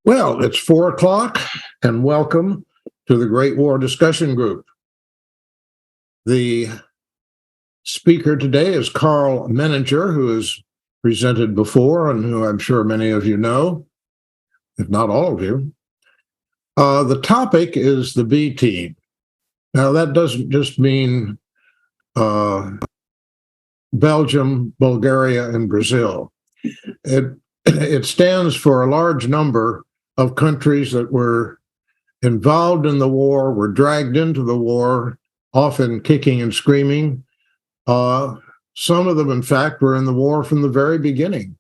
Well, it's 4 o'clock, and welcome to the Great War Discussion Group. The speaker today is Karl Menninger, who has presented before and who I'm sure many of you know, if not all of you. The topic is the B team. Now, that doesn't just mean Belgium, Bulgaria, and Brazil. It stands for a large number of countries that were involved in the war, were dragged into the war, often kicking and screaming. Some of them, in fact, were in the war from the very beginning.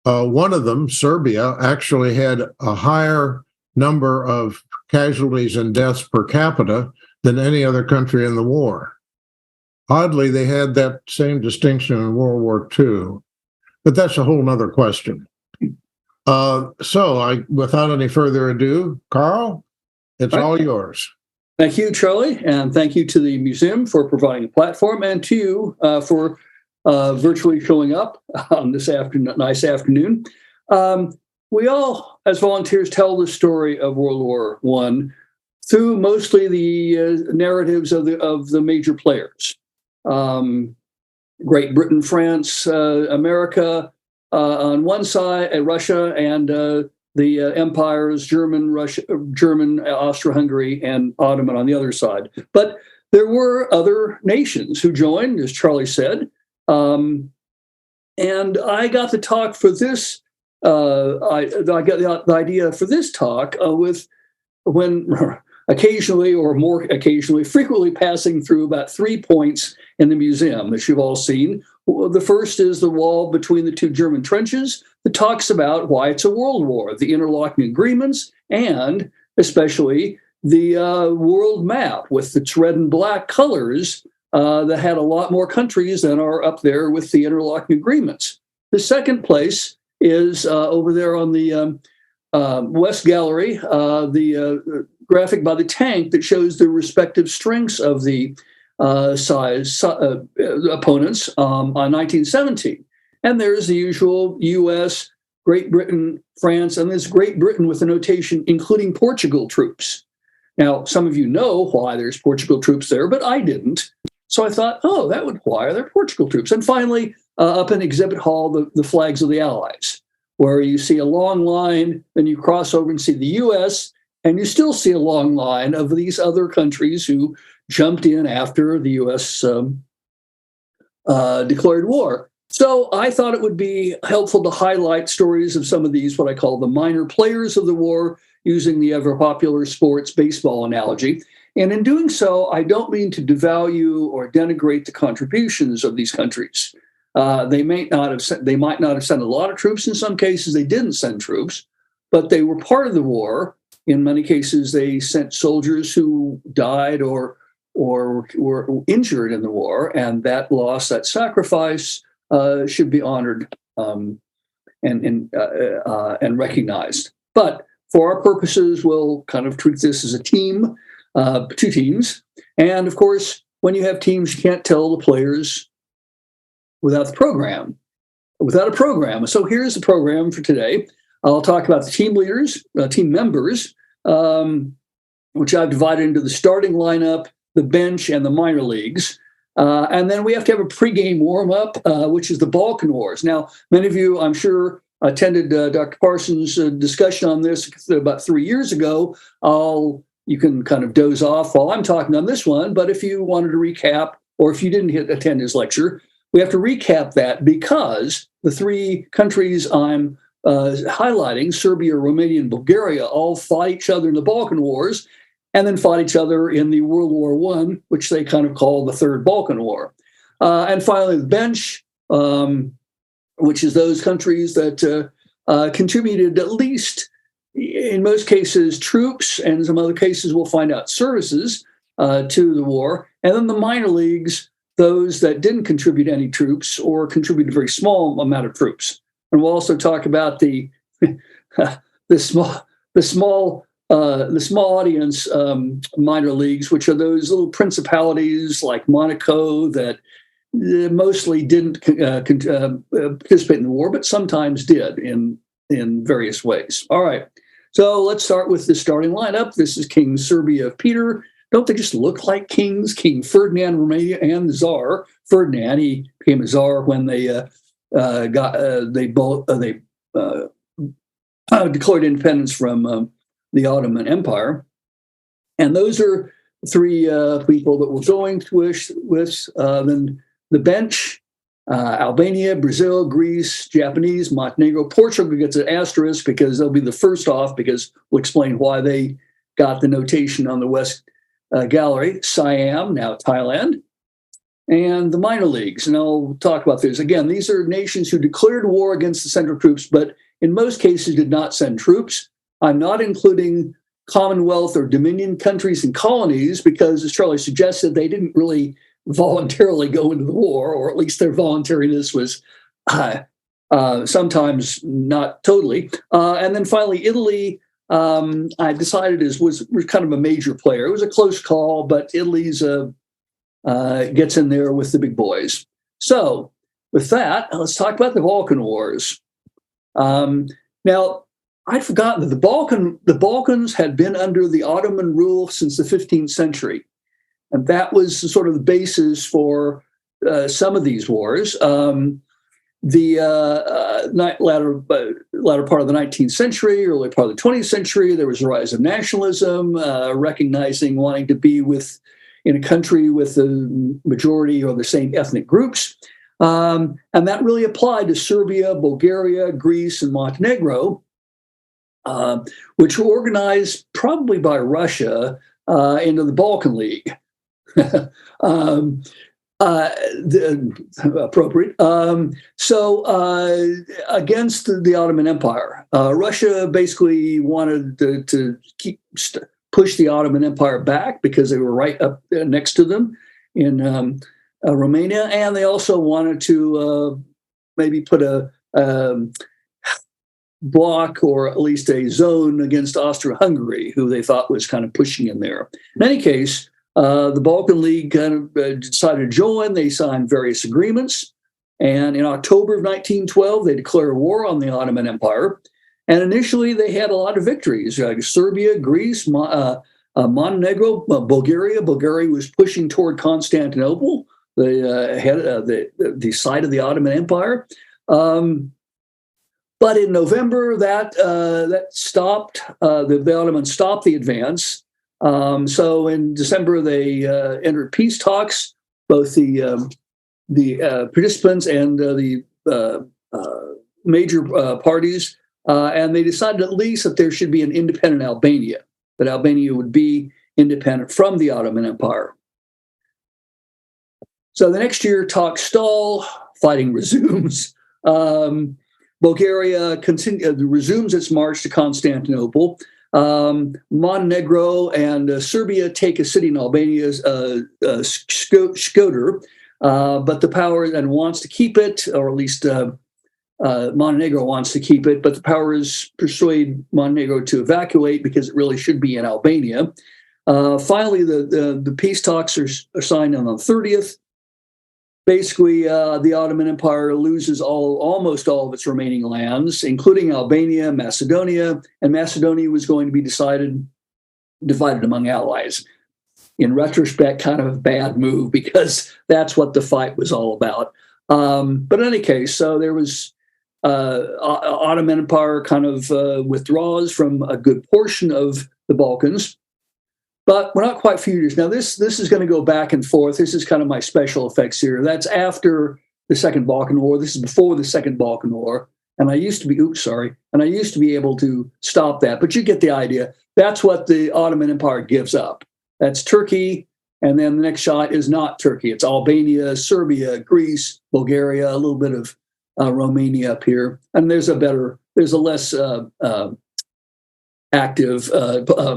One of them, Serbia, actually had a higher number of casualties and deaths per capita than any other country in the war. Oddly, they had that same distinction in World War II, but that's a whole nother question. Without any further ado, Karl, it's all yours. Thank you, Charlie, and thank you to the museum for providing a platform, and to you for virtually showing up on this nice afternoon. We all, as volunteers, tell the story of World War I through mostly the narratives of the major players. Great Britain, France, America on one side, Russia, and the empires, German, Austro-Hungary, and Ottoman on the other side. But there were other nations who joined, as Charlie said. And I got the talk for this. I got the idea for this talk when occasionally, or more occasionally, frequently passing through about 3 points in the museum that you've all seen. The first is the wall between the two German trenches that talks about why it's a world war, the interlocking agreements, and especially the world map with its red and black colors that had a lot more countries than are up there with the interlocking agreements. The second place is over there on the West Gallery, the graphic by the tank that shows the respective strengths of the opponents on 1917. And there's the usual US, Great Britain, France, and there's Great Britain with a notation including Portugal troops. Now, some of you know why there's Portugal troops there, but I didn't. So I thought, why are there Portugal troops? And finally, up in Exhibit Hall, the flags of the Allies, where you see a long line, then you cross over and see the US, and you still see a long line of these other countries who jumped in after the US declared war. So I thought it would be helpful to highlight stories of some of these, what I call the minor players of the war, using the ever popular sports baseball analogy. And in doing so, I don't mean to devalue or denigrate the contributions of these countries. They might not have sent a lot of troops. In some cases, they didn't send troops, but they were part of the war. In many cases, they sent soldiers who died or were injured in the war, and that loss, that sacrifice, should be honored and recognized. But for our purposes, we'll kind of treat this as a team, two teams. And of course, when you have teams, you can't tell the players without a program. So here's the program for today. I'll talk about the team leaders, team members, which I've divided into the starting lineup, the bench, and the minor leagues. And then we have to have a pregame warm-up, which is the Balkan Wars. Now, many of you, I'm sure, attended Dr. Parsons' discussion on this about 3 years ago. You can kind of doze off while I'm talking on this one, but if you wanted to recap, or if you didn't attend his lecture, we have to recap that because the three countries I'm highlighting, Serbia, Romania, and Bulgaria, all fought each other in the Balkan Wars, and then fought each other in the World War I, which they kind of call the Third Balkan War. And finally, the bench, which is those countries that contributed at least, in most cases, troops, and in some other cases, we'll find out services to the war. And then the minor leagues, those that didn't contribute any troops or contributed a very small amount of troops. And we'll also talk about the small audience minor leagues, which are those little principalities like Monaco that mostly didn't participate in the war, but sometimes did in various ways. All right. So let's start with the starting lineup. This is King Serbia of Peter. Don't they just look like kings? King Ferdinand of Romania and the Tsar Ferdinand. He became a czar when they declared independence from the Ottoman Empire. And those are three people that we're going with. Then the bench: Albania, Brazil, Greece, Japanese, Montenegro. Portugal gets an asterisk because they'll be the first off, because we'll explain why they got the notation on the West gallery. Siam, now Thailand, and the minor leagues. And I'll talk about this. Again, these are nations who declared war against the Central troops, but in most cases did not send troops. I'm not including Commonwealth or Dominion countries and colonies because, as Charlie suggested, they didn't really voluntarily go into the war, or at least their voluntariness was sometimes not totally. And then finally, Italy, I decided was kind of a major player. It was a close call, but Italy's gets in there with the big boys. So with that, let's talk about the Balkan Wars. Now, I'd forgotten that the Balkans had been under the Ottoman rule since the 15th century. And that was sort of the basis for some of these wars. The latter part of the 19th century, early part of the 20th century, there was a rise of nationalism, recognizing wanting to be in a country with the majority or the same ethnic groups. And that really applied to Serbia, Bulgaria, Greece, and Montenegro, which were organized probably by Russia into the Balkan League. Appropriate. So against the Ottoman Empire, Russia basically wanted to push the Ottoman Empire back because they were right up next to them in Romania, and they also wanted to maybe put a block or at least a zone against Austria-Hungary, who they thought was kind of pushing in there. In any case, the Balkan League kind of decided to join. They signed various agreements. And in October of 1912, they declared war on the Ottoman Empire. And initially, they had a lot of victories. Serbia, Greece, Montenegro, Bulgaria. Bulgaria was pushing toward Constantinople, the site of the Ottoman Empire. But in November, that stopped. The Ottomans stopped the advance. So in December, they entered peace talks, both the participants and the major parties, and they decided at least that there should be an independent Albania, that Albania would be independent from the Ottoman Empire. So the next year, talks stall, fighting resumes. Bulgaria resumes its march to Constantinople. Montenegro and Serbia take a city in Albania's Shkodër, but the power then wants to keep it, or at least Montenegro wants to keep it, but the powers persuade Montenegro to evacuate because it really should be in Albania. Finally, the peace talks are signed on the 30th. Basically, the Ottoman Empire loses almost all of its remaining lands, including Albania, Macedonia, and Macedonia was going to be divided among allies. In retrospect, kind of a bad move because that's what the fight was all about. But in any case, so there was Ottoman Empire kind of withdraws from a good portion of the Balkans. But we're not quite furious. Now, this is going to go back and forth. This is kind of my special effects here. That's after the Second Balkan War. This is before the Second Balkan War. And I used to be able to stop that. But you get the idea. That's what the Ottoman Empire gives up. That's Turkey. And then the next shot is not Turkey. It's Albania, Serbia, Greece, Bulgaria, a little bit of Romania up here. And there's a less active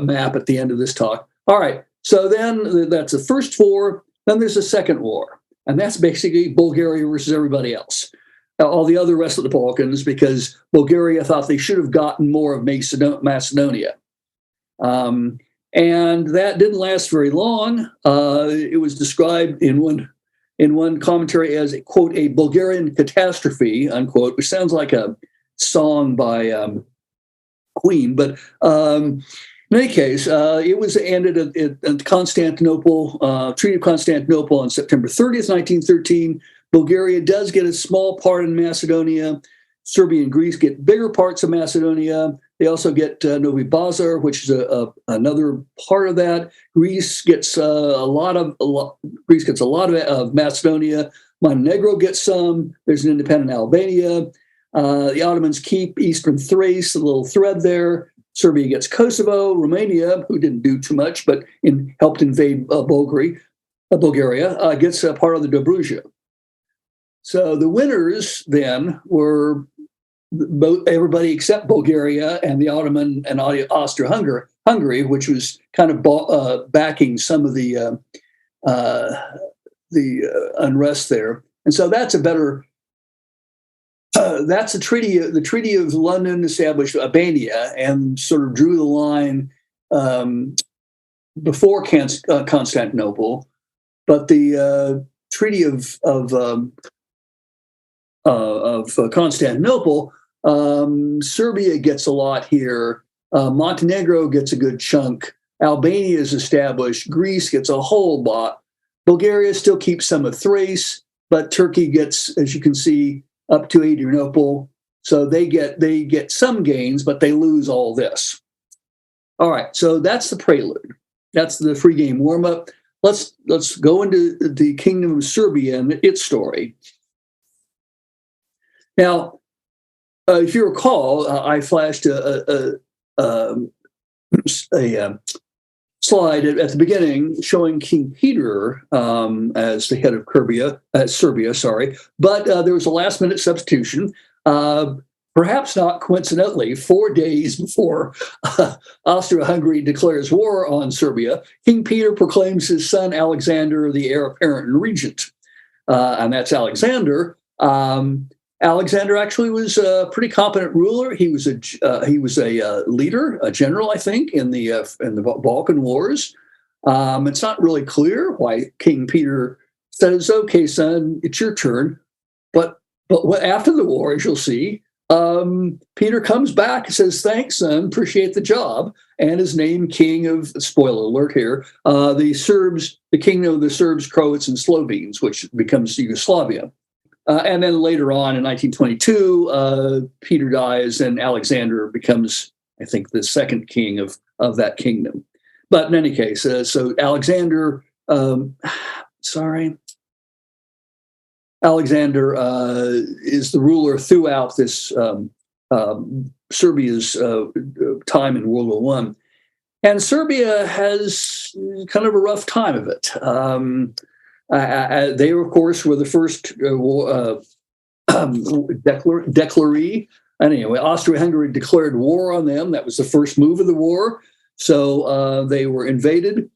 map at the end of this talk. All right, so then that's the first war. Then there's a second war, and that's basically Bulgaria versus everybody else, all the other rest of the Balkans, because Bulgaria thought they should have gotten more of Macedonia. And that didn't last very long. It was described in one commentary as, quote, a Bulgarian catastrophe, unquote, which sounds like a song by queen. But in any case, it was ended at Constantinople, Treaty of Constantinople on September 30th, 1913. Bulgaria does get a small part in Macedonia. Serbia and Greece get bigger parts of Macedonia. They also get Novi Pazar, which is another part of that. Greece gets a lot of Macedonia. Montenegro gets some. There's an independent Albania. The Ottomans keep Eastern Thrace, a little thread there. Serbia gets Kosovo. Romania, who didn't do too much, but helped invade Bulgaria, gets a part of the Dobruja. So the winners then were everybody except Bulgaria and the Ottoman and Austria-Hungary, which was kind of backing some of the unrest there. And so that's a treaty. The Treaty of London established Albania and sort of drew the line before Constantinople, but the Treaty of Constantinople, Serbia gets a lot here. Montenegro gets a good chunk. Albania is established. Greece gets a whole lot. Bulgaria still keeps some of Thrace, but Turkey gets, as you can see, up to Adrianople. So they get some gains, but they lose all this. All right, so that's the prelude. That's the free game warm-up. Let's go into the Kingdom of Serbia and its story. Now, if you recall, I flashed a slide at the beginning showing King Peter as the head of Serbia, sorry. But there was a last-minute substitution, perhaps not coincidentally, 4 days before Austria-Hungary declares war on Serbia. King Peter proclaims his son Alexander the heir apparent and regent, and that's Alexander. Alexander actually was a pretty competent ruler. He was a leader, a general, I think, in the Balkan Wars. It's not really clear why King Peter says, "Okay, son, it's your turn." But after the war, as you'll see, Peter comes back and says, "Thanks, son, appreciate the job," and is named king of. Spoiler alert here: the kingdom of the Serbs, Croats, and Slovenes, which becomes Yugoslavia. And then later on in 1922, Peter dies and Alexander becomes, I think, the second king of that kingdom. But in any case, so Alexander, Alexander is the ruler throughout this Serbia's time in World War I. And Serbia has kind of a rough time of it. They, of course, were the first declaree. Anyway, Austria-Hungary declared war on them. That was the first move of the war. So they were invaded.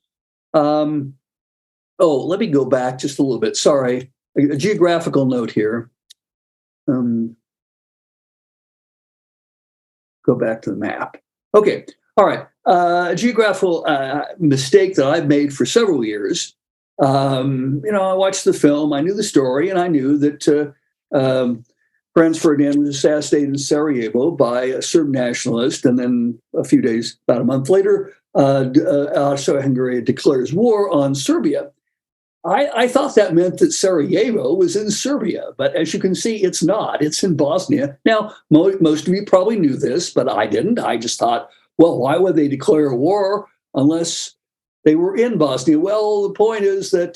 Let me go back just a little bit. Sorry, a geographical note here. Go back to the map. Okay, all right. A geographical mistake that I've made for several years. I watched the film, I knew the story, and I knew that Franz Ferdinand was assassinated in Sarajevo by a Serb nationalist, and then about a month later, Austria-Hungary declares war on Serbia. I thought that meant that Sarajevo was in Serbia, but as you can see, it's not. It's in Bosnia. Now, most of you probably knew this, but I didn't. I just thought, well, why would they declare war unless they were in Bosnia? Well, the point is that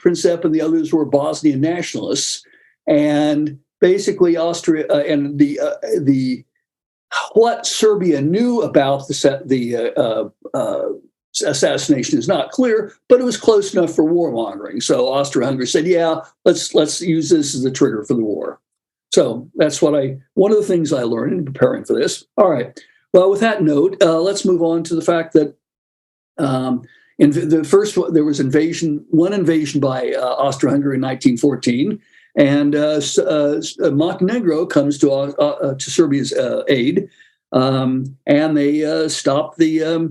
Princip and the others were Bosnian nationalists, and basically Austria and what Serbia knew about the assassination is not clear, but it was close enough for warmongering. So Austria-Hungary said, "Yeah, let's use this as a trigger for the war." So that's one of the things I learned in preparing for this. All right. Well, with that note, let's move on to the fact that. In the first, there was one invasion by Austria-Hungary in 1914, and Montenegro comes to Serbia's aid, and they stop that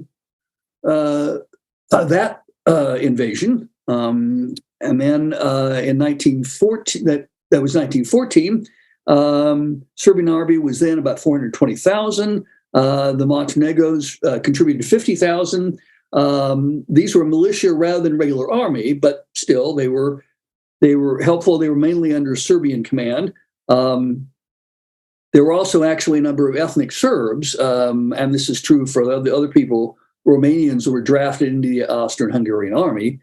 invasion. And then in 1914, that was 1914. Serbian army was then about 420,000. The Montenegros contributed 50,000. These were militia rather than regular army, but still they were helpful. They were mainly under Serbian command. There were also actually a number of ethnic Serbs, and this is true for the other people, Romanians who were drafted into the Austrian-Hungarian army.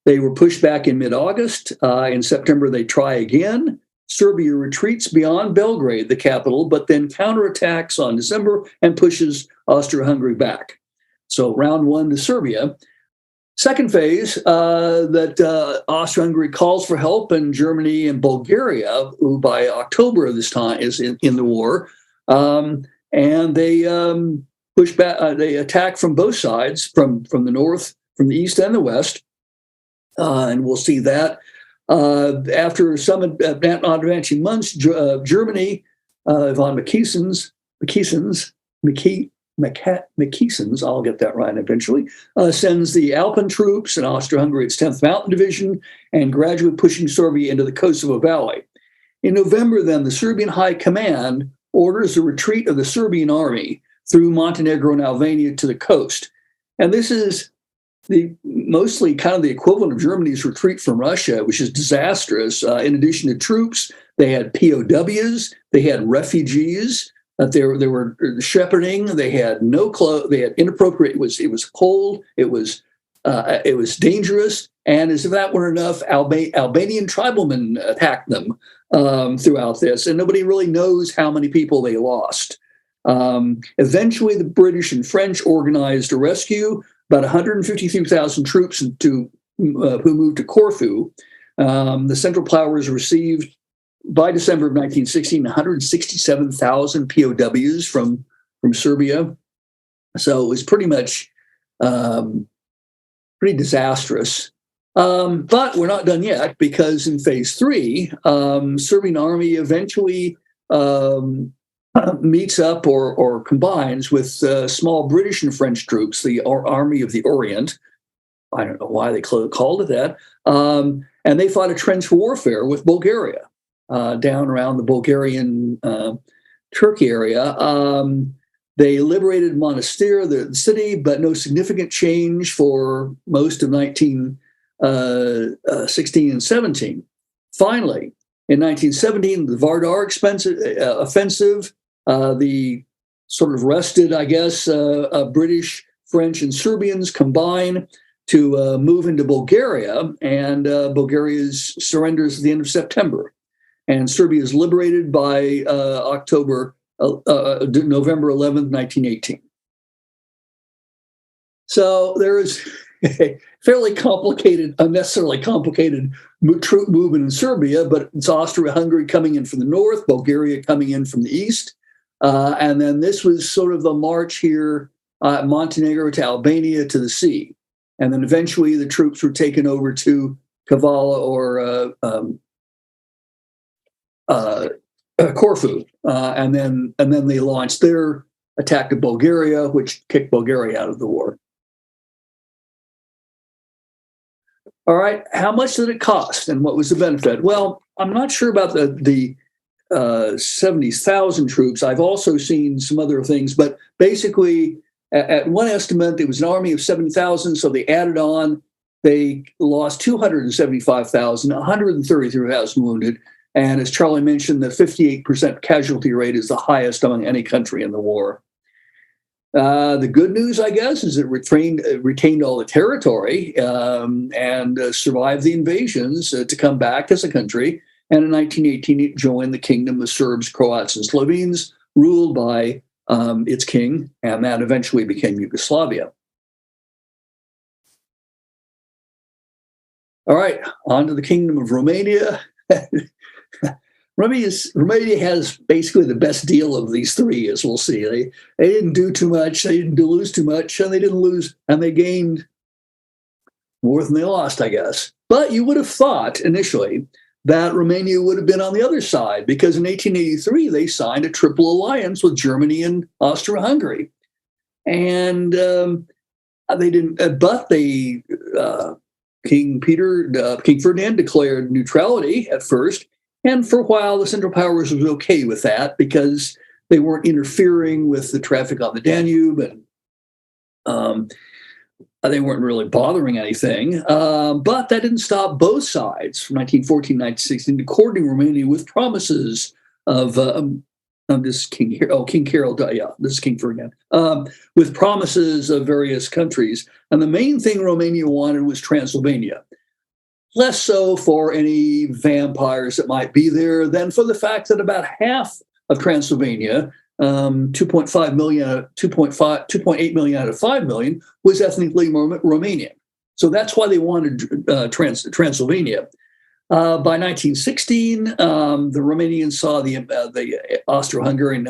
They were pushed back in mid-August. In September, they try again. Serbia retreats beyond Belgrade, the capital, but then counterattacks on December and pushes Austria-Hungary back. So round one to Serbia. Second phase, that Austria-Hungary calls for help, and Germany and Bulgaria, who by October of this time is in the war, and they push back. They attack from both sides, from the north, from the east and the west, and we'll see that after some advancing months, Germany, von Mckiesen's, I'll get that right eventually, sends the Alpine troops and Austria-Hungary its 10th Mountain Division, and gradually pushing Serbia into the Kosovo Valley. In November, then, the Serbian High Command orders the retreat of the Serbian army through Montenegro and Albania to the coast. And this is mostly kind of the equivalent of Germany's retreat from Russia, which is disastrous. In addition to troops, they had POWs, they had refugees, they were shepherding. They had no clothes. They had inappropriate. It was cold. It was dangerous. And as if that weren't enough, Albanian tribesmen attacked them throughout this, and nobody really knows how many people they lost. Eventually, the British and French organized a rescue. About 153,000 troops who moved to Corfu. The Central Powers received, by December of 1916, 167,000 POWs from Serbia. So it was pretty much pretty disastrous. But we're not done yet, because in phase three, Serbian army eventually meets up or combines with small British and French troops, the Army of the Orient. I don't know why they called it that. And they fought a trench warfare with Bulgaria down around the Bulgarian Turkey area. They liberated Monastir, the city, but no significant change for most of 1916 and 17. Finally, in 1917, the Vardar offensive, the sort of rested, I guess, British, French, and Serbians combine to move into Bulgaria, and Bulgaria surrenders at the end of September. And Serbia is liberated by November 11th, 1918. So there is a fairly complicated, unnecessarily complicated troop movement in Serbia, but it's Austria-Hungary coming in from the north, Bulgaria coming in from the east. And then this was sort of the march here, Montenegro to Albania to the sea. And then eventually the troops were taken over to Kavala or Corfu. And then they launched their attack to Bulgaria, which kicked Bulgaria out of the war. All right, how much did it cost, and what was the benefit? Well, I'm not sure about the 70,000 troops. I've also seen some other things, but basically, at one estimate, it was an army of 70,000, so they added on. They lost 275,000, 133,000 wounded, and as Charlie mentioned, the 58% casualty rate is the highest among any country in the war. The good news, I guess, is it retained all the territory and survived the invasions to come back as a country. And in 1918, it joined the Kingdom of Serbs, Croats, and Slovenes, ruled by its king, and that eventually became Yugoslavia. All right, on to the Kingdom of Romania. Romania has basically the best deal of these three, as we'll see. They didn't do too much, they didn't lose too much, and they didn't lose, and they gained more than they lost, I guess. But you would have thought initially that Romania would have been on the other side, because in 1883 they signed a triple alliance with Germany and Austria-Hungary, and they didn't. But King Ferdinand declared neutrality at first. And for a while, the Central Powers was okay with that, because they weren't interfering with the traffic on the Danube, and they weren't really bothering anything. But that didn't stop both sides from 1914 to 1916 courting Romania with promises of this is King here. Oh, King Carol. Yeah, this is King Ferdinand. With promises of various countries. And the main thing Romania wanted was Transylvania. Less so for any vampires that might be there than for the fact that about half of Transylvania, 2.8 million out of 5 million, was ethnically Romanian. So that's why they wanted Transylvania. By 1916, the Romanians saw the Austro-Hungarian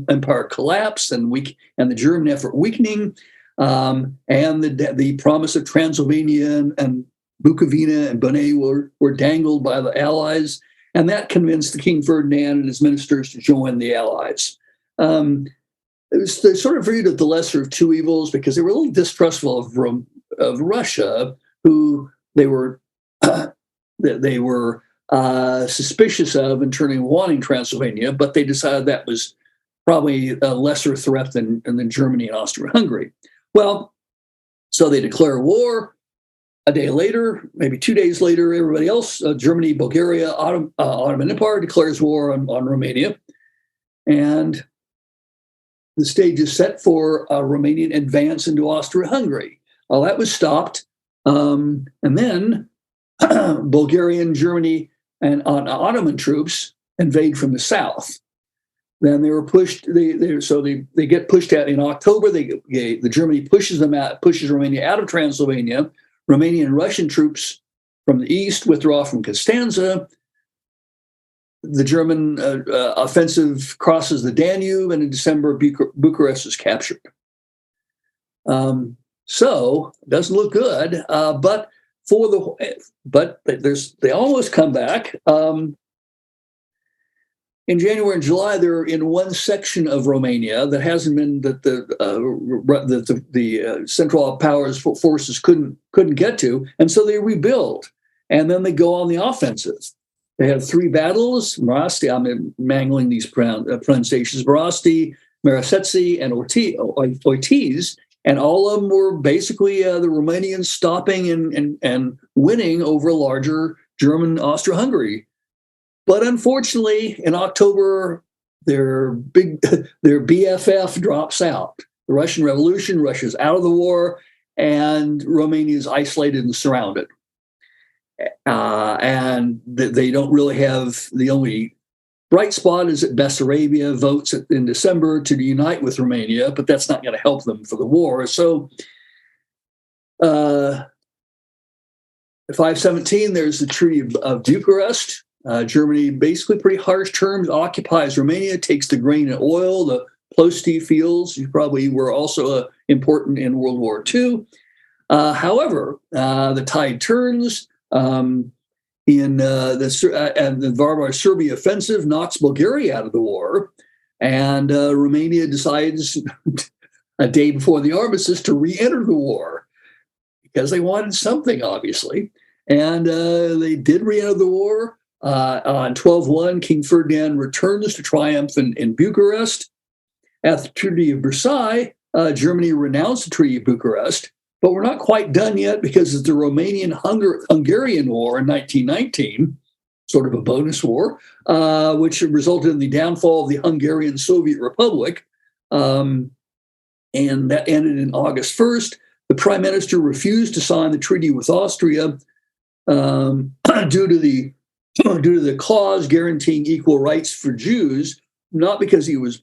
Empire collapse and the German effort weakening, and the promise of Transylvania and Bukovina and Bonney were dangled by the Allies, and that convinced King Ferdinand and his ministers to join the Allies. They sort of viewed it the lesser of two evils because they were a little distrustful of Russia, who they were suspicious of and turning wanting Transylvania, but they decided that was probably a lesser threat than Germany and Austria-Hungary. Well, so they declare war. A day later, maybe 2 days later, everybody else, Germany, Bulgaria, Ottoman Empire declares war on Romania. And the stage is set for a Romanian advance into Austria-Hungary. Well, that was stopped. And then Bulgarian, Germany, and Ottoman troops invade from the south. Then they were pushed. They get pushed out in October. The Germany pushes Romania out of Transylvania. Romanian and Russian troops from the east withdraw from Constanza. The German offensive crosses the Danube, and in December, Bucharest is captured. So it doesn't look good, but they almost come back. In January and July, they're in one section of Romania that hasn't been that the Central Powers forces couldn't get to, and so they rebuild, and then they go on the offensive. They have three battles: Marasti. I'm mangling these pronunciations: Marasti, Marasetsi, and Ortiz, and all of them were basically the Romanians stopping and winning over larger German Austro-Hungary. But unfortunately, in October, their BFF drops out. The Russian Revolution, Russia's out of the war, and Romania is isolated and surrounded. And they don't really have, the only bright spot is that Bessarabia votes in December to unite with Romania, but that's not going to help them for the war. So 517, there's the Treaty of Bucharest. Germany, basically pretty harsh terms, occupies Romania, takes the grain and oil, the Plosti fields, you probably were also important in World War II. However, the tide turns. The Varvar Serbia offensive knocks Bulgaria out of the war, and Romania decides a day before the armistice to re-enter the war because they wanted something, obviously, and they did re-enter the war. On 12/1, King Ferdinand returns to triumph in Bucharest. At the Treaty of Versailles, Germany renounced the Treaty of Bucharest, but we're not quite done yet because it's the Romanian-Hungarian War in 1919, sort of a bonus war, which resulted in the downfall of the Hungarian Soviet Republic, and that ended in August 1st. The Prime Minister refused to sign the treaty with Austria due to the clause guaranteeing equal rights for Jews, not because he was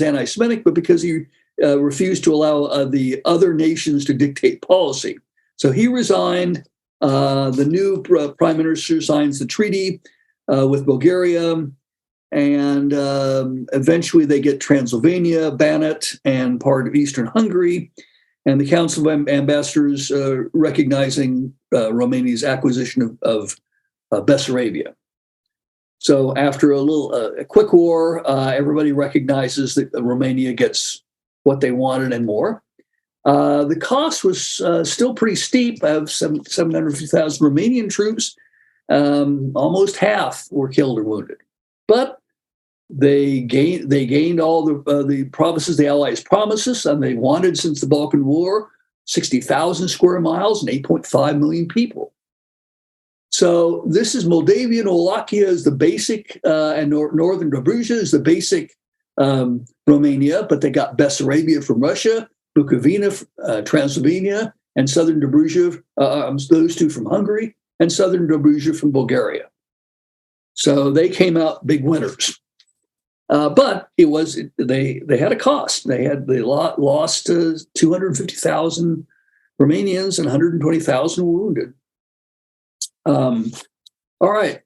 anti-Semitic, but because he refused to allow the other nations to dictate policy. So he resigned. The new prime minister signs the treaty with Bulgaria, and eventually they get Transylvania, Banat, and part of eastern Hungary, and the Council of Ambassadors recognizing Romania's acquisition of Bessarabia. So after a quick war, everybody recognizes that Romania gets what they wanted and more. The cost was still pretty steep. I have 750,000 Romanian troops. Almost half were killed or wounded. But gained all the provinces the Allies promised us, and they wanted, since the Balkan War, 60,000 square miles and 8.5 million people. So this is Moldavia and Wallachia is the basic, and northern Dobruja is the basic Romania, but they got Bessarabia from Russia, Bukovina, Transylvania, and southern Dobruja, those two from Hungary, and southern Dobruja from Bulgaria. So they came out big winners. But they had a cost. They lost 250,000 Romanians and 120,000 were wounded. All right.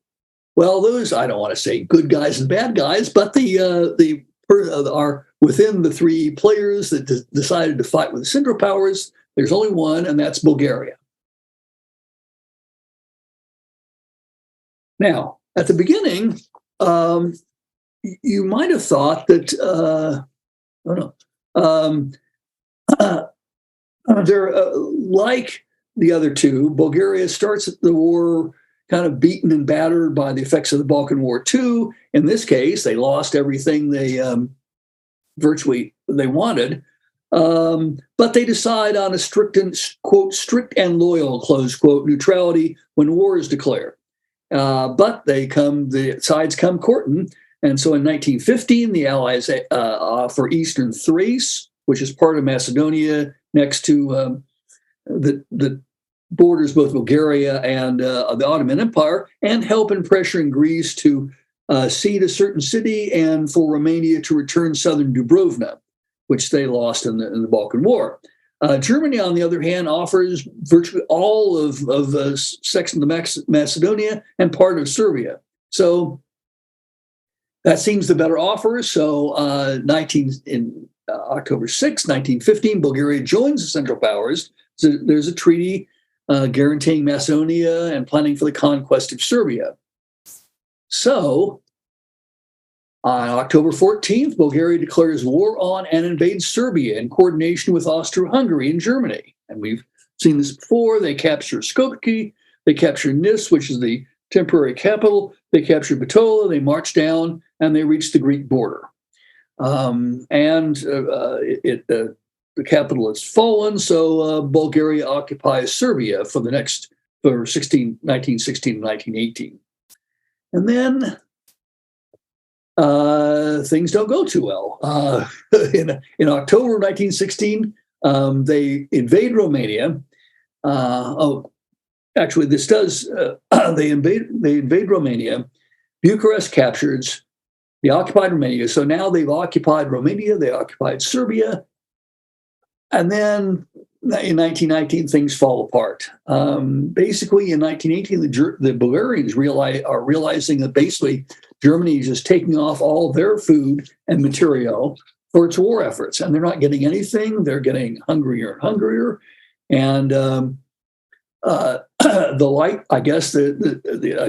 Well, those, I don't want to say good guys and bad guys, but are within the three players that decided to fight with the Central Powers. There's only one, and that's Bulgaria. Now, at the beginning, you might have thought that, they're like the other two. Bulgaria starts the war kind of beaten and battered by the effects of the Balkan War too. In this case, they lost everything they virtually they wanted, but they decide on a strict and loyal, close quote, neutrality when war is declared. But the sides come courting. And so in 1915, the Allies offer Eastern Thrace, which is part of Macedonia, next to the borders both Bulgaria and the Ottoman Empire, and help in pressuring Greece to cede a certain city and for Romania to return southern Dubrovna, which they lost in the Balkan War. Germany, on the other hand, offers virtually all of section of Macedonia and part of Serbia. So that seems the better offer. So October 6, 1915, Bulgaria joins the Central Powers. So there's a treaty guaranteeing Macedonia and planning for the conquest of Serbia. So on October 14th, Bulgaria declares war on and invades Serbia in coordination with Austro-Hungary and Germany. And we've seen this before. They capture Skopje, they capture Nis, which is the temporary capital. They capture Bitola, they march down, and they reach the Greek border. The capital has fallen, so Bulgaria occupies Serbia for 1916 and 1918. And then things don't go too well. In October of 1916, they invade Romania. Actually, this does. They invade Romania. Bucharest captures the occupied Romania. So now they've occupied Romania. They occupied Serbia. And then in 1919, things fall apart. Basically, in 1918, the Bulgarians are realizing that basically Germany is just taking off all their food and material for its war efforts, and they're not getting anything. They're getting hungrier and hungrier. And a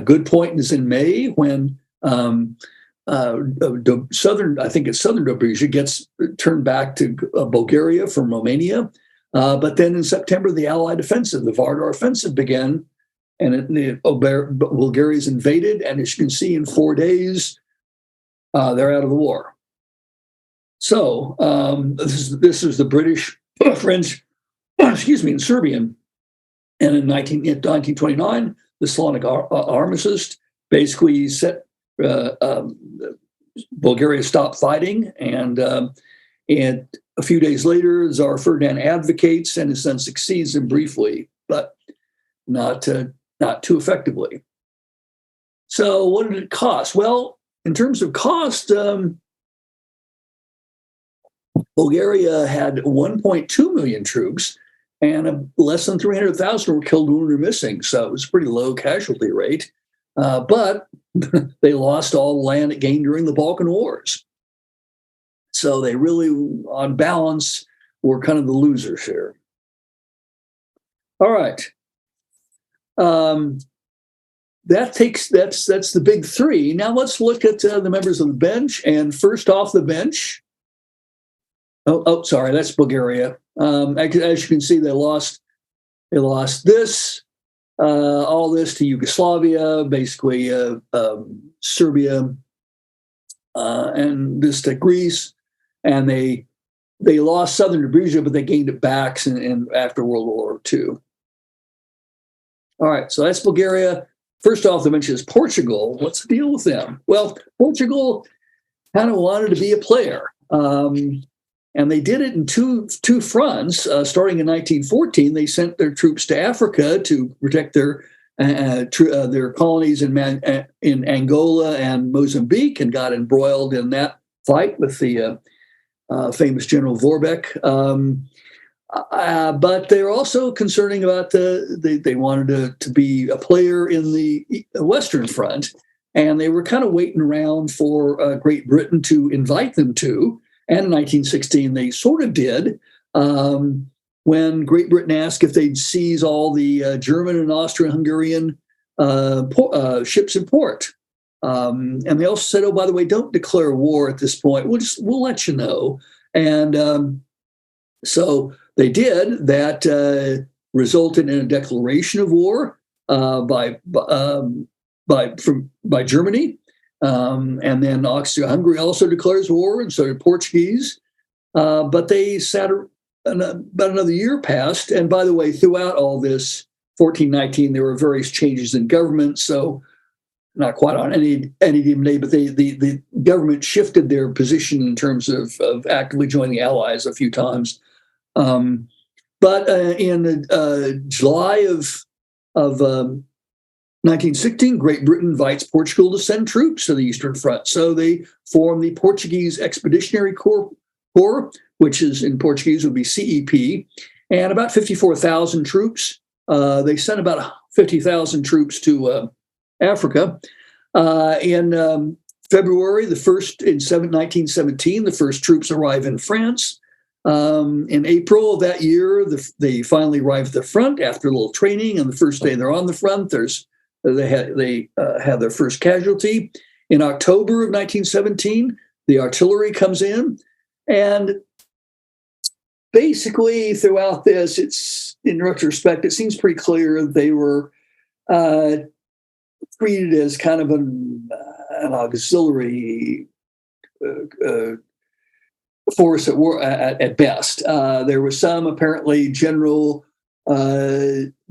good point is in May when southern Dobruja gets turned back to Bulgaria from Romania. But then in September, the Allied offensive, the Vardar offensive, began, and Bulgaria is invaded. And as you can see, in 4 days, they're out of the war. So this is the British, French, and Serbian. And in 1929, the Salonik Armistice basically set Bulgaria stopped fighting, and a few days later, Tsar Ferdinand abdicates and his son succeeds him briefly, but not too effectively. So, what did it cost? Well, in terms of cost, Bulgaria had 1.2 million troops, and less than 300,000 were killed, wounded, or missing. So it was a pretty low casualty rate. But they lost all the land it gained during the Balkan Wars. So they really, on balance, were kind of the losers here. All right. That's the big three. Now let's look at the members of the bench. And first off the bench, sorry, that's Bulgaria. As you can see, they lost this. All this to Yugoslavia, basically Serbia, and this to Greece, and they lost southern Dobruja, but they gained it back after World War II. All right, so that's Bulgaria. First off, the mention is Portugal. What's the deal with them? Well, Portugal kind of wanted to be a player, and they did it in two fronts. Starting in 1914, they sent their troops to Africa to protect their colonies in Angola and Mozambique, and got embroiled in that fight with the famous General Vorbeck. But they're also concerning about they wanted to be a player in the Western Front, and they were kind of waiting around for Great Britain to invite them to. And in 1916, they sort of did, when Great Britain asked if they'd seize all the German and Austrian-Hungarian ships in port. And they also said, oh, by the way, don't declare war at this point. We'll let you know. And so they did. That resulted in a declaration of war by Germany, and then Austria-Hungary also declares war, and so did Portuguese. But they sat about another year passed, and by the way, throughout all this 1419, there were various changes in government. So not quite on any given day, but the government shifted their position in terms of actively joining the Allies a few times. But in July of 1916, Great Britain invites Portugal to send troops to the Eastern Front. So they form the Portuguese Expeditionary Corps, which is in Portuguese would be CEP, and about 54,000 troops. They sent about 50,000 troops to Africa. In February, in 1917, the first troops arrive in France. In April of that year, they finally arrive at the front after a little training, and the first day they're on the front, they have their first casualty. In October of 1917, the artillery comes in, and basically throughout this, it's in retrospect, it seems pretty clear they were treated as kind of an auxiliary force at best. There was some apparently general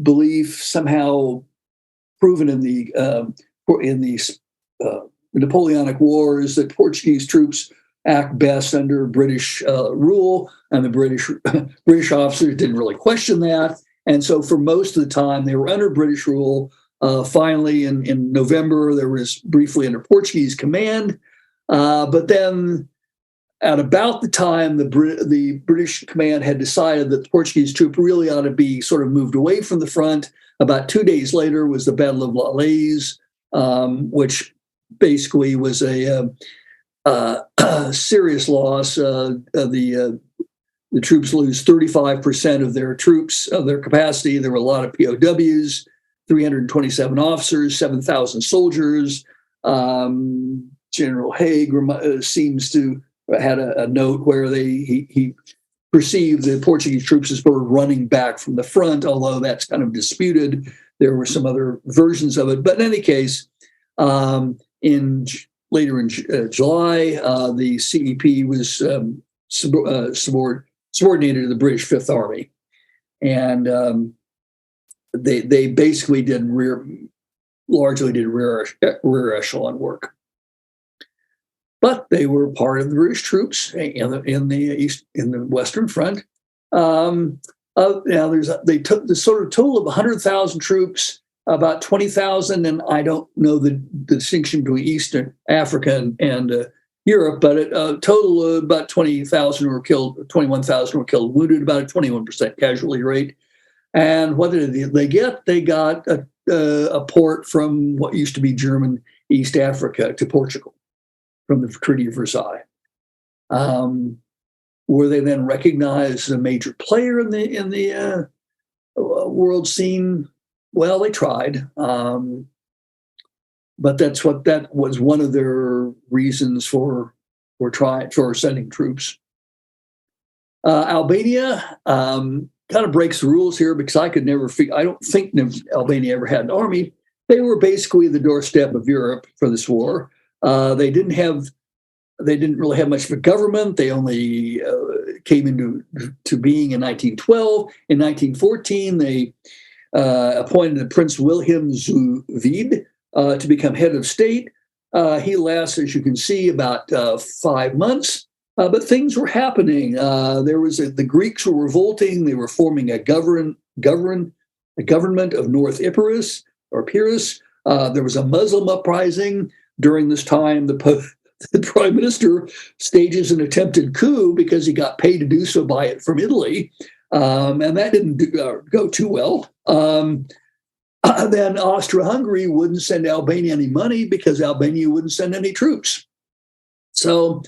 belief somehow proven in the Napoleonic Wars that Portuguese troops act best under British rule, and the British officers didn't really question that. And so for most of the time, they were under British rule. Finally, in November, there was briefly under Portuguese command. But then at about the time the British command had decided that the Portuguese troop really ought to be sort of moved away from the front, about 2 days later was the Battle of Lalaise, which basically was a serious loss. The troops lose 35% of their troops, of their capacity. There were a lot of POWs, 327 officers, 7,000 soldiers. General Haig seems to had a note where he perceived the Portuguese troops as were running back from the front, although that's kind of disputed. There were some other versions of it. But in any case, later in July, the CEP was subordinated to the British Fifth Army. And they basically largely did rear echelon work. But they were part of the British troops in the Western Front. They took the sort of total of 100,000 troops, about 20,000, and I don't know the distinction between Eastern Africa and Europe, but a total of about 20,000 were killed, 21,000 were killed, wounded, about a 21% casualty rate. And what did they get? They got a port from what used to be German East Africa to Portugal, from the Treaty of Versailles. Were they then recognized as a major player in the world scene? Well, they tried, but that was one of their reasons for sending troops. Albania kind of breaks the rules here because I don't think Albania ever had an army. They were basically the doorstep of Europe for this war. They didn't have They didn't really have much of a government. They only came into being in 1912. In 1914, they appointed Prince Wilhelm zu Wied to become head of state. He lasts, as you can see, about 5 months. But things were happening. The Greeks were revolting. They were forming a government of North Epirus or Pyrrhus. There was a Muslim uprising during this time. The prime minister stages an attempted coup because he got paid to do so from Italy, and that didn't go too well. Then Austria-Hungary wouldn't send Albania any money because Albania wouldn't send any troops. So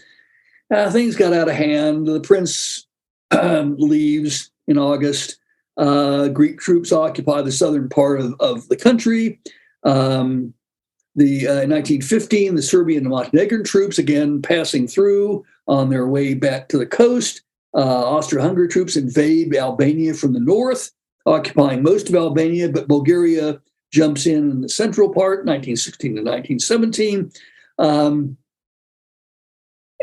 things got out of hand. The prince leaves in August. Greek troops occupy the southern part of the country. In 1915, the Serbian and Montenegrin troops again passing through on their way back to the coast. Austro-Hungary troops invade Albania from the north, occupying most of Albania, but Bulgaria jumps in the central part, 1916 to 1917.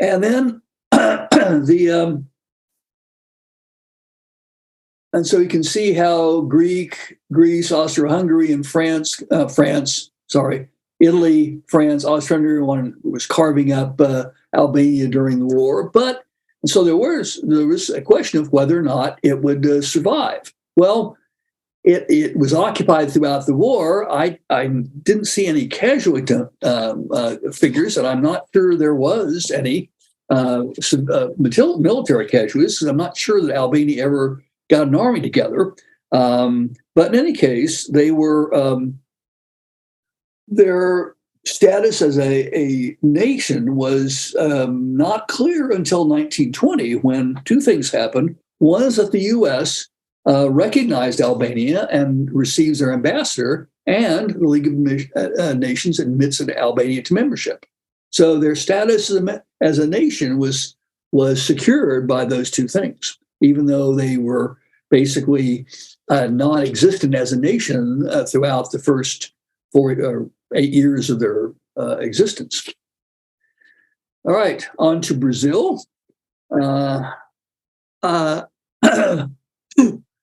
And then and so you can see how Greece, Austro-Hungary, and Italy, France, Austria-Hungary was carving up Albania during the war. And so there was a question of whether or not it would survive. Well, it was occupied throughout the war. I didn't see any casualty figures, and I'm not sure there was any military casualties, because I'm not sure that Albania ever got an army together. But in any case, they were their status as a nation was not clear until 1920, when two things happened. One is that the U.S. Recognized Albania and receives their ambassador, and the League of Nations admits Albania to membership. So their status as a nation was secured by those two things, even though they were basically non-existent as a nation throughout the first 4 or 8 years of their existence. All right, on to Brazil.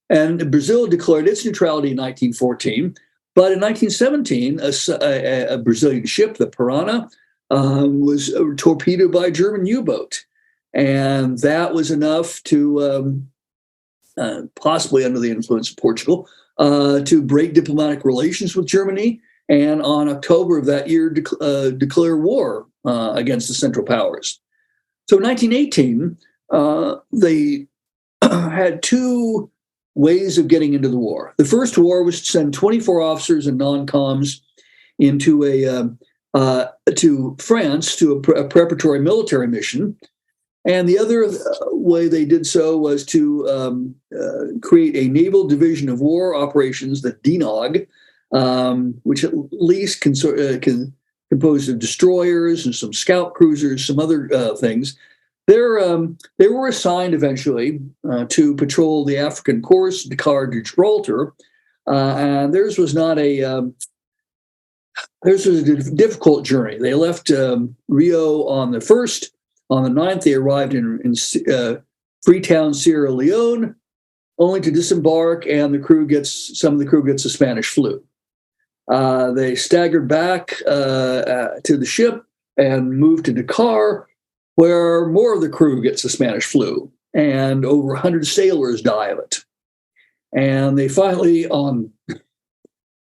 And Brazil declared its neutrality in 1914. But in 1917, a Brazilian ship, the Piranha, was torpedoed by a German U-boat. And that was enough to, possibly under the influence of Portugal, to break diplomatic relations with Germany. And on October of that year, declare war against the Central Powers. So in 1918, they had two ways of getting into the war. The first war was to send 24 officers and non-coms into to France to a preparatory military mission. And the other way they did so was to create a naval division of war operations, the DNOG, which at least composed of destroyers and some scout cruisers, some other things. They were assigned eventually to patrol the African coast, Dakar to Gibraltar, and theirs was a difficult journey. They left Rio on the 1st. On the 9th, they arrived in Freetown, Sierra Leone, only to disembark, and some of the crew gets the Spanish flu. They staggered back to the ship and moved to Dakar, where more of the crew gets the Spanish flu, and over 100 sailors die of it. And they finally, on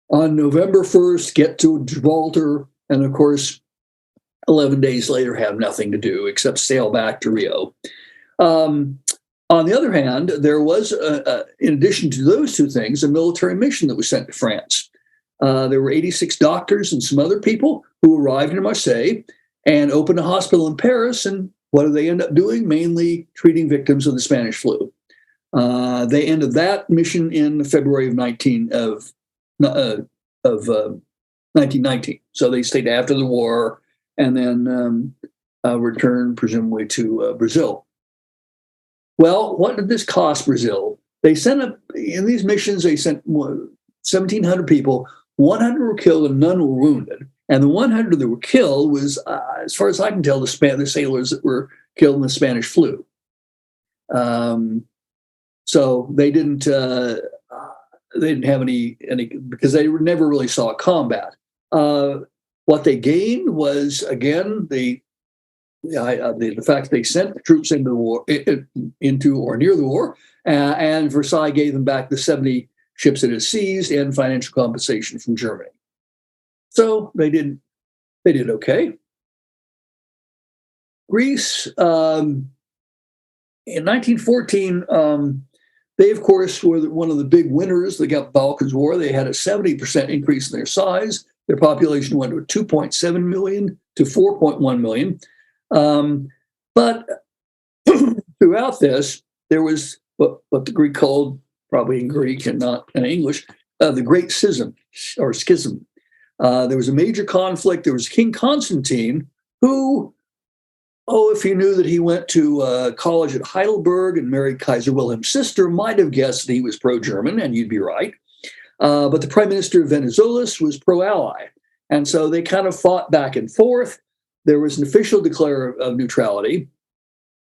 November 1st, get to Gibraltar, and of course, 11 days later have nothing to do except sail back to Rio. On the other hand, there was, in addition to those two things, a military mission that was sent to France. There were 86 doctors and some other people who arrived in Marseille and opened a hospital in Paris. And what do they end up doing? Mainly treating victims of the Spanish flu. They ended that mission in February of 1919. So they stayed after the war and then returned presumably to Brazil. Well, what did this cost Brazil? They sent in these missions, they sent 1,700 people. 100 were killed and none were wounded. And the 100 that were killed was, as far as I can tell, the sailors that were killed in the Spanish flu. So they didn't have any because they never really saw combat. What they gained was, again, the fact that they sent troops into the war, into or near the war, and Versailles gave them back the 70 ships it had seized and financial compensation from Germany. So they did okay. Greece, in 1914, they, of course, were one of the big winners. The Balkans War. They had a 70% increase in their size. Their population went to 2.7 million to 4.1 million. But throughout this, there was what the Greek called, probably in Greek and not in English, the Great Schism or Schism. There was a major conflict. There was King Constantine, who, if you knew that he went to college at Heidelberg and married Kaiser Wilhelm's sister, might have guessed that he was pro-German, and you'd be right. But the prime minister of Venizelos was pro-Ally. And so they kind of fought back and forth. There was an official declaration of neutrality,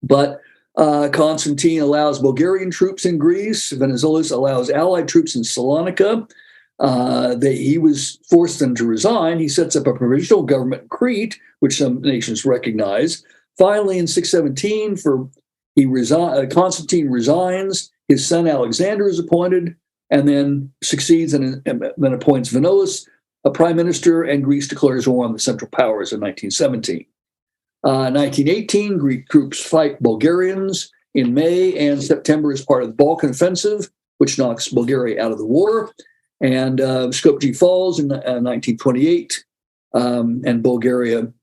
but Constantine allows Bulgarian troops in Greece. Venizelos allows Allied troops in Salonika. He was forced them to resign. He sets up a provisional government in Crete, which some nations recognize. Finally, in 617, Constantine resigns. His son Alexander is appointed, and then succeeds and then appoints Venizelos a prime minister, and Greece declares war on the Central Powers in 1917. 1918, Greek troops fight Bulgarians in May and September as part of the Balkan Offensive, which knocks Bulgaria out of the war. And Skopje falls in 1928, and Bulgaria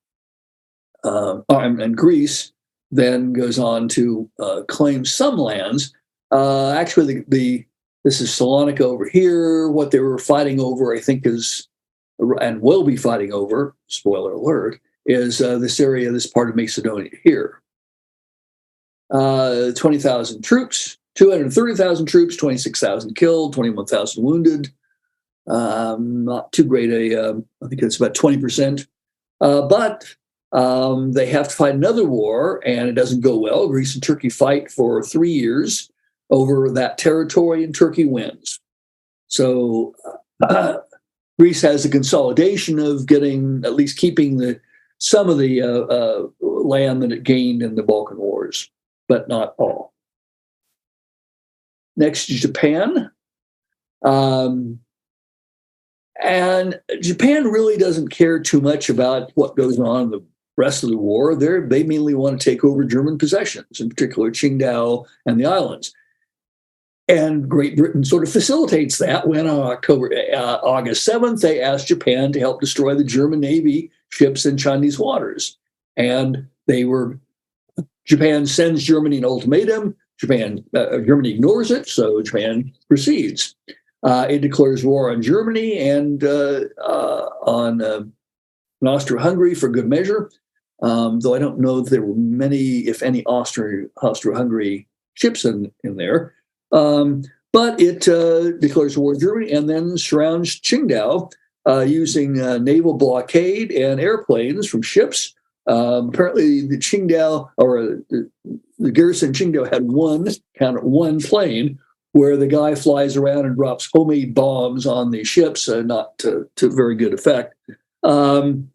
and Greece then goes on to claim some lands. Actually, this is Salonika over here. What they were fighting over, I think, is, and will be fighting over, spoiler alert, is this area, this part of Macedonia here. 20,000 troops, 230,000 troops, 26,000 killed, 21,000 wounded. Not too great I think it's about 20%. But they have to fight another war, and it doesn't go well. Greece and Turkey fight for 3 years over that territory, and Turkey wins. So Greece has a consolidation of at least keeping some of the land that it gained in the Balkan Wars, but not all. Next, Japan. And Japan really doesn't care too much about what goes on in the rest of the war. They mainly want to take over German possessions, in particular Qingdao and the islands. And Great Britain sort of facilitates that when on August 7th, they asked Japan to help destroy the German Navy ships in Chinese waters. And Japan sends Germany an ultimatum. Germany ignores it, so Japan proceeds. It declares war on Germany and on Austro-Hungary for good measure, though I don't know if there were many, if any, Austro-Hungary ships in there. But it declares war on Germany and then surrounds Qingdao using naval blockade and airplanes from ships. Apparently, the Qingdao, or the garrison Qingdao, had one plane where the guy flies around and drops homemade bombs on the ships, not to very good effect. Then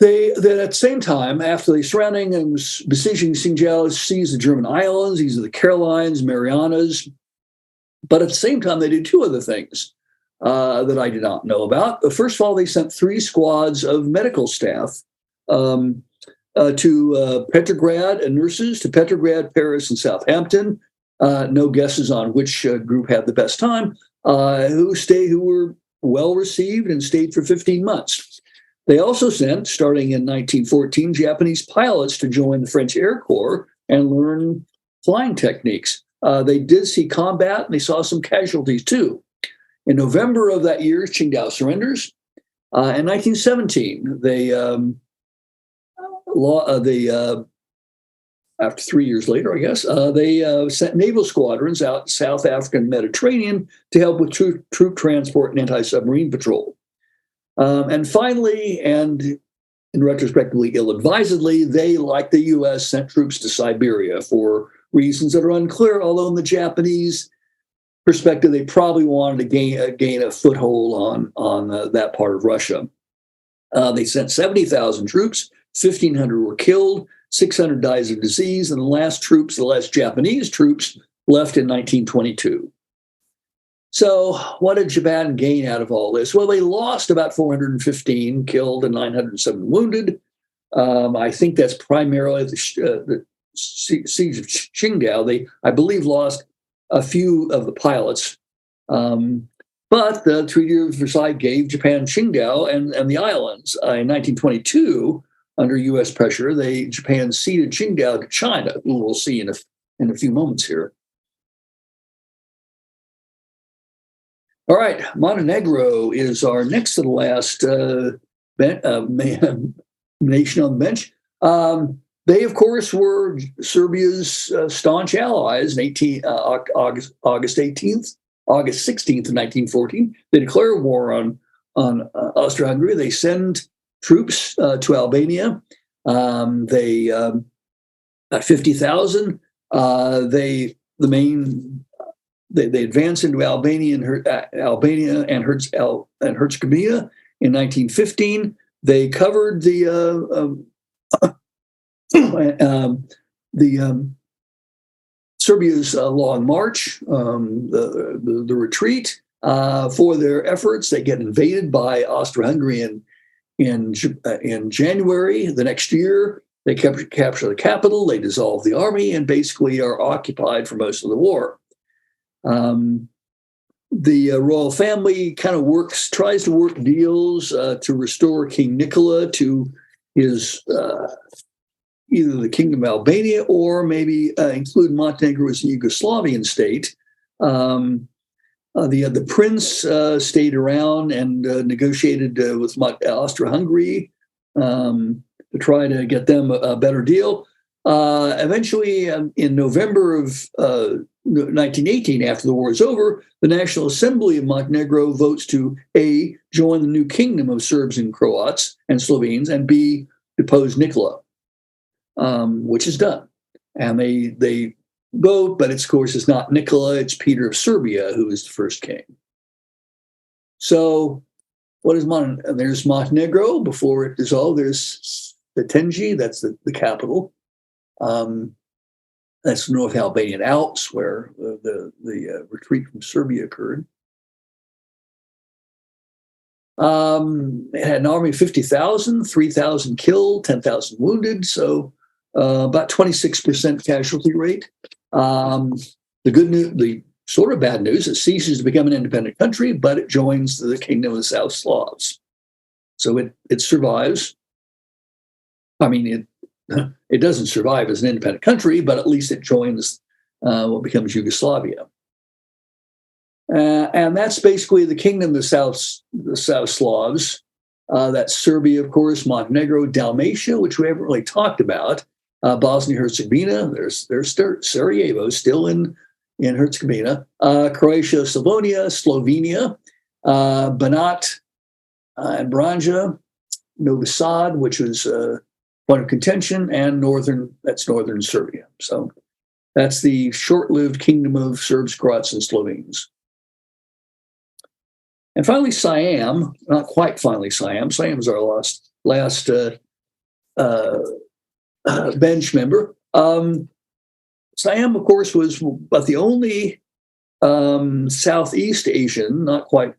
at the same time, after the surrounding and besieging Qingdao, seized the German islands. These are the Carolines, Marianas. But at the same time, they did two other things that I did not know about. First of all, they sent 3 squads of medical staff to Petrograd, and nurses to Petrograd, Paris, and Southampton. No guesses on which group had the best time, who were well received and stayed for 15 months. They also sent, starting in 1914, Japanese pilots to join the French Air Corps and learn flying techniques. They did see combat, and they saw some casualties too. In November of that year, Qingdao surrenders. In 1917, after 3 years later, I guess, they sent naval squadrons out South African Mediterranean to help with troop transport and anti-submarine patrol. And finally, and in retrospectively ill-advisedly, they, like the U.S., sent troops to Siberia for reasons that are unclear, although in the Japanese perspective, they probably wanted to gain a foothold on that part of Russia. They sent 70,000 troops, 1,500 were killed, 600 died of disease, and the last Japanese troops left in 1922. So what did Japan gain out of all this? Well, they lost about 415 killed and 907 wounded. I think that's primarily the siege of Qingdao. They, I believe, lost a few of the pilots. But the Treaty of Versailles gave Japan Qingdao and the islands. In 1922, under U.S. pressure, Japan ceded Qingdao to China, who we'll see in a few moments here. All right, Montenegro is our next to the last nation on the bench. They, of course, were Serbia's staunch allies. August 16th of 1914, they declare war on Austria-Hungary. They send troops to Albania. They at 50,000. They advance into Albania and Herzegovina in 1915. They covered the Serbia's long march, the retreat. For their efforts, they get invaded by Austro-Hungary in January the next year. They capture the capital. They dissolve the army and basically are occupied for most of the war. The royal family kind of tries to work deals to restore King Nicola to his either the Kingdom of Albania or maybe include Montenegro as a Yugoslavian state. The prince stayed around and negotiated with Austria-Hungary to try to get them a better deal. Eventually, in November of 1918, after the war is over, the National Assembly of Montenegro votes to A, join the new kingdom of Serbs and Croats and Slovenes, and B, depose Nicola, which is done. And they vote, but of course it's not Nicola, it's Peter of Serbia who is the first king. So what is Montenegro? There's Montenegro before it dissolved. There's Tenji, that's the capital. That's the North Albanian Alps, where the retreat from Serbia occurred. It had an army of 50,000, 3,000 killed, 10,000 wounded, so about 26% casualty rate. The good news, the sort of bad news, it ceases to become an independent country, but it joins the Kingdom of the South Slavs. So it survives. I mean, it doesn't survive as an independent country, but at least it joins what becomes Yugoslavia. And that's basically the Kingdom of the South Slavs. That's Serbia, of course, Montenegro, Dalmatia, which we haven't really talked about, Bosnia-Herzegovina, there's Sarajevo still in Herzegovina, Croatia, Slovenia, Banat and Branja, Novi Sad, which was point of contention, and northern Serbia. So that's the short-lived kingdom of Serbs, Croats, and Slovenes. And finally, Siam, not quite finally Siam. Siam is our last bench member. Siam, of course, was but the only Southeast Asian, not quite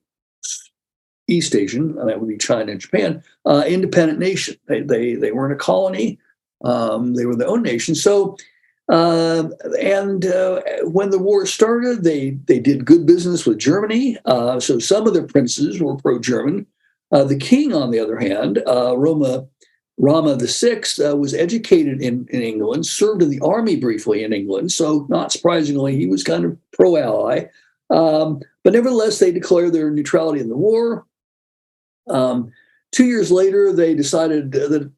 East Asian, and that would be China and Japan, independent nation. They weren't a colony. They were their own nation. So, when the war started, they did good business with Germany. So some of their princes were pro-German. The king, on the other hand, Rama VI, was educated in England, served in the army briefly in England. So not surprisingly, he was kind of pro-ally. But nevertheless, they declared their neutrality in the war. 2 years later, they decided that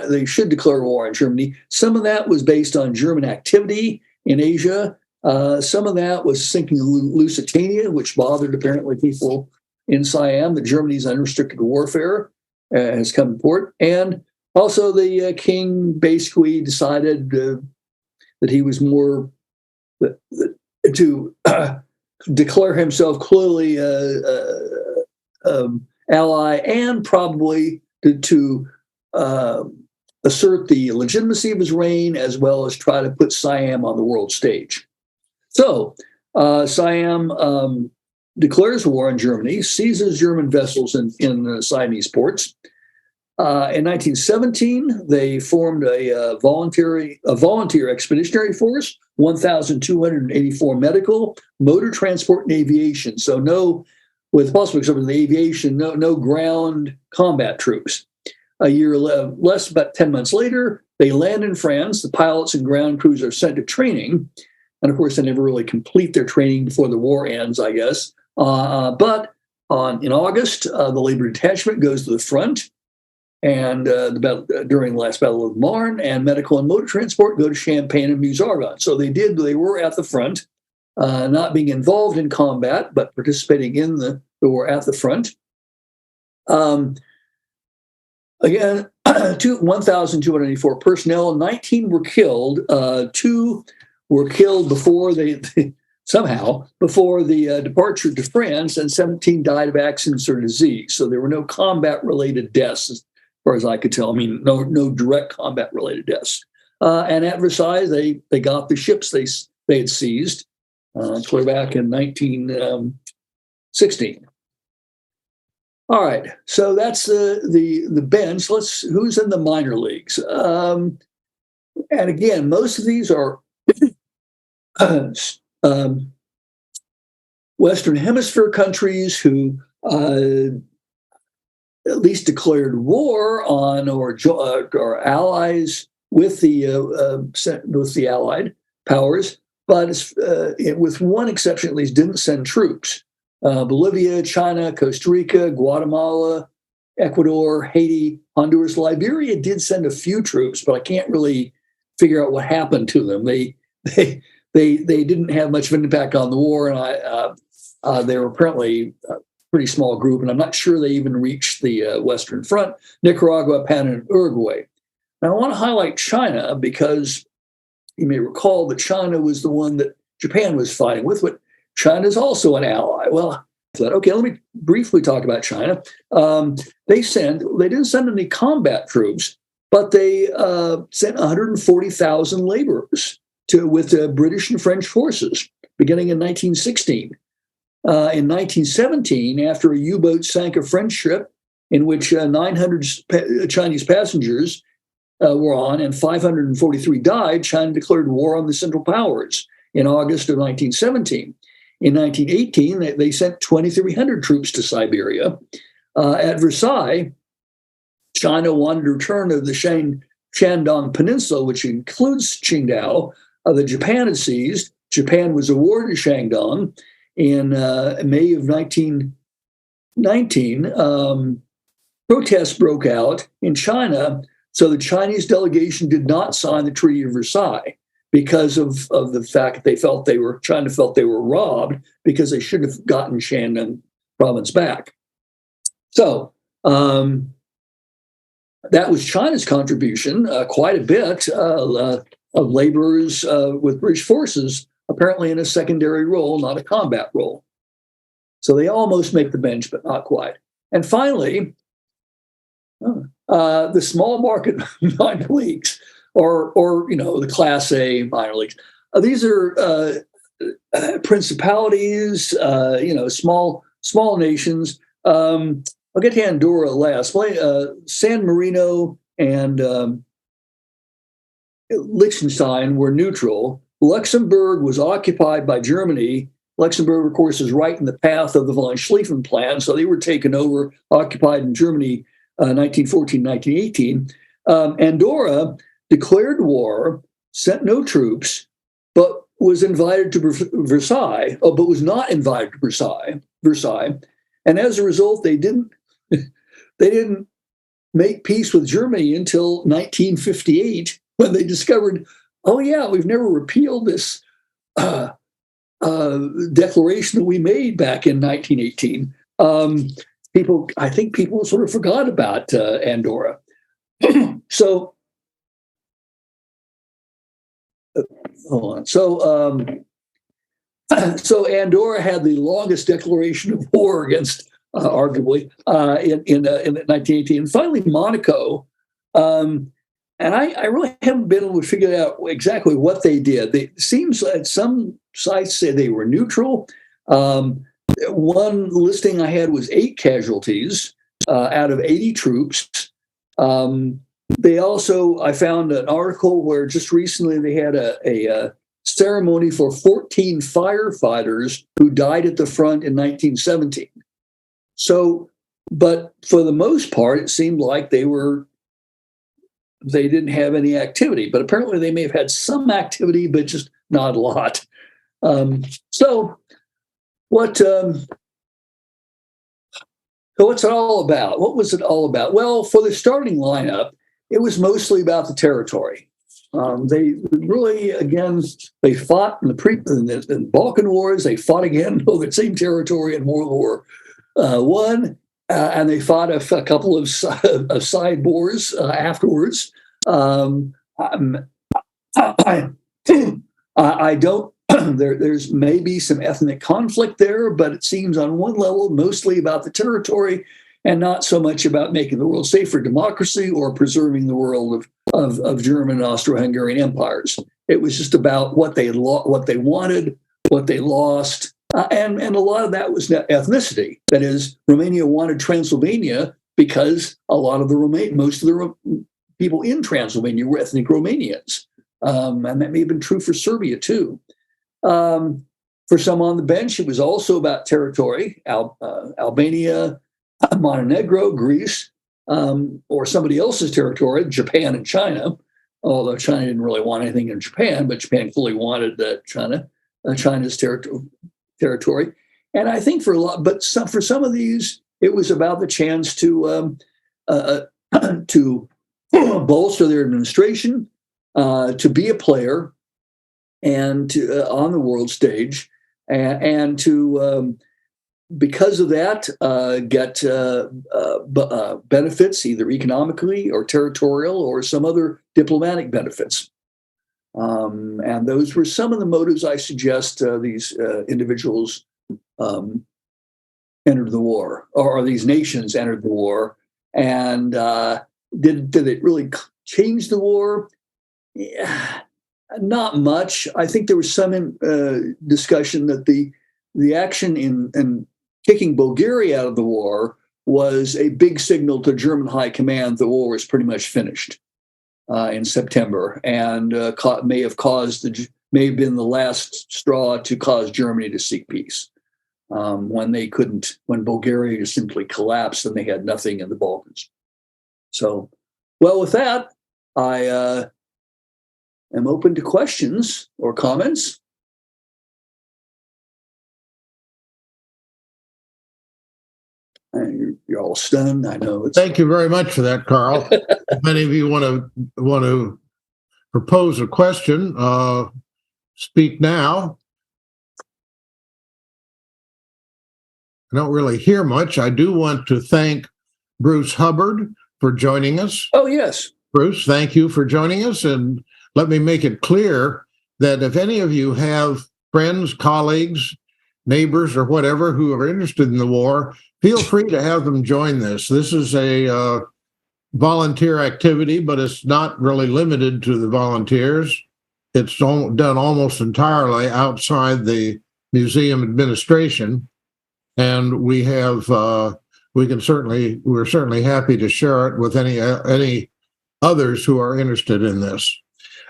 they should declare war on Germany. Some of that was based on German activity in Asia. Some of that was sinking Lusitania, which bothered apparently people in Siam that Germany's unrestricted warfare has come to port. And also the king basically decided that he was more to declare himself clearly ally, and probably to assert the legitimacy of his reign, as well as try to put Siam on the world stage. So Siam declares war on Germany, seizes German vessels in Siamese ports. In 1917, they formed a volunteer expeditionary force, 1,284 medical, motor transport, and aviation. So no, with possible exception of the aviation, no ground combat troops. A year less, about 10 months later, they land in France. The pilots and ground crews are sent to training. And of course, they never really complete their training before the war ends, I guess. But in August, the labor detachment goes to the front. And during the last Battle of the Marne, and medical and motor transport go to Champagne and Meuse-Argonne. So they were at the front, not being involved in combat, but participating in the war at the front. Again, 1,284 personnel, 19 were killed. 2 were killed before before the departure to France, and 17 died of accidents or disease. So there were no combat-related deaths, as far as I could tell. I mean, no direct combat-related deaths. And at Versailles, they got the ships they had seized clear back in 1916. All right, so that's the bench. Who's in the minor leagues? And again, most of these are Western Hemisphere countries who at least declared war on or allies with the Allied powers, but with one exception at least, didn't send troops. Bolivia, China, Costa Rica, Guatemala, Ecuador, Haiti, Honduras, Liberia did send a few troops, but I can't really figure out what happened to them. They didn't have much of an impact on the war, and they were apparently a pretty small group, and I'm not sure they even reached the Western Front. Nicaragua, Panama, and Uruguay. Now, I want to highlight China because you may recall that China was the one that Japan was fighting with, but China is also an ally. Well, I thought, okay, let me briefly talk about China. They didn't send any combat troops, but they sent 140,000 laborers with British and French forces beginning in 1916. In 1917, after a U-boat sank a French ship in which 900 Chinese passengers were on and 543 died, China declared war on the Central Powers in August of 1917. In 1918, they sent 2,300 troops to Siberia. At Versailles, China wanted to return to the Shandong Peninsula, which includes Qingdao, that Japan had seized. Japan was awarded Shandong in May of 1919. Protests broke out in China, so the Chinese delegation did not sign the Treaty of Versailles, because of the fact that China felt they were robbed because they should have gotten Shandong province back. So that was China's contribution, quite a bit of laborers with British forces, apparently in a secondary role, not a combat role. So they almost make the bench, but not quite. And finally, the small market minor leagues. Or the Class A minor leagues. These are principalities, small nations. I'll get to Andorra last. San Marino and Liechtenstein were neutral. Luxembourg was occupied by Germany. Luxembourg, of course, is right in the path of the von Schlieffen Plan, so they were taken over, occupied in Germany, 1914, 1918. Andorra declared war, sent no troops, but was invited to Versailles, but was not invited to Versailles. And as a result, they didn't make peace with Germany until 1958, when they discovered, oh yeah, we've never repealed this declaration that we made back in 1918. I think people sort of forgot about Andorra. So, hold on. So Andorra had the longest declaration of war against, arguably, in 1918. And finally, Monaco. And I really haven't been able to figure out exactly what they did. It seems that some sites say they were neutral. One listing I had was 8 casualties out of 80 troops. They also, I found an article where just recently they had a ceremony for 14 firefighters who died at the front in 1917. So, but for the most part, it seemed like they didn't have any activity, but apparently they may have had some activity, but just not a lot. So what's it all about? What was it all about? Well, for the starting lineup, it was mostly about the territory. They really, again, they fought in the Balkan Wars. They fought again over the same territory in World War I, and they fought a couple of side wars afterwards. I don't. There's maybe some ethnic conflict there, but it seems on one level mostly about the territory and not so much about making the world safe for democracy or preserving the world of German and Austro-Hungarian empires. It was just about what they wanted, what they lost, and a lot of that was ethnicity. That is, Romania wanted Transylvania because most of the people in Transylvania were ethnic Romanians, and that may have been true for Serbia too. For some on the bench, it was also about territory, Albania, Montenegro, Greece, or somebody else's territory, Japan and China, although China didn't really want anything in Japan, but Japan fully wanted China's territory. And I think for some of these, it was about the chance to bolster their administration, to be a player, and on the world stage, and to because of that get benefits either economically or territorial or some other diplomatic benefits. And those were some of the motives I suggest these individuals entered the war, or these nations entered the war. And did it really change the war? Yeah. Not much. I think there was some discussion that the action in kicking Bulgaria out of the war was a big signal to German high command the war was pretty much finished in September, and may have been the last straw to cause Germany to seek peace when Bulgaria just simply collapsed and they had nothing in the Balkans. So, well, with that, I am open to questions or comments. You're all stunned. I know. Thank you very much for that, Karl. If any of you want to propose a question, speak now. I don't really hear much. I do want to thank Bruce Hubbard for joining us. Oh, yes. Bruce, thank you for joining us. And let me make it clear that if any of you have friends, colleagues, neighbors, or whatever who are interested in the war, feel free to have them join this. This is a volunteer activity, but it's not really limited to the volunteers. It's done almost entirely outside the museum administration. And we're certainly happy to share it with any others who are interested in this.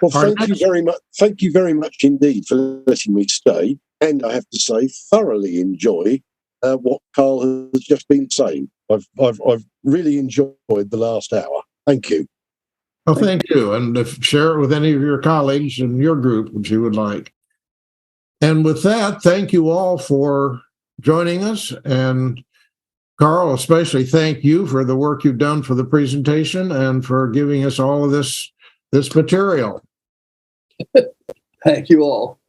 Well, thank you very much. Thank you very much indeed for letting me stay. And I have to say, thoroughly enjoy what Karl has just been saying. I've really enjoyed the last hour. Thank you. Well, thank you. And share it with any of your colleagues in your group if you would like. And with that, thank you all for joining us. And Karl, especially thank you for the work you've done for the presentation and for giving us all of this material. Thank you all.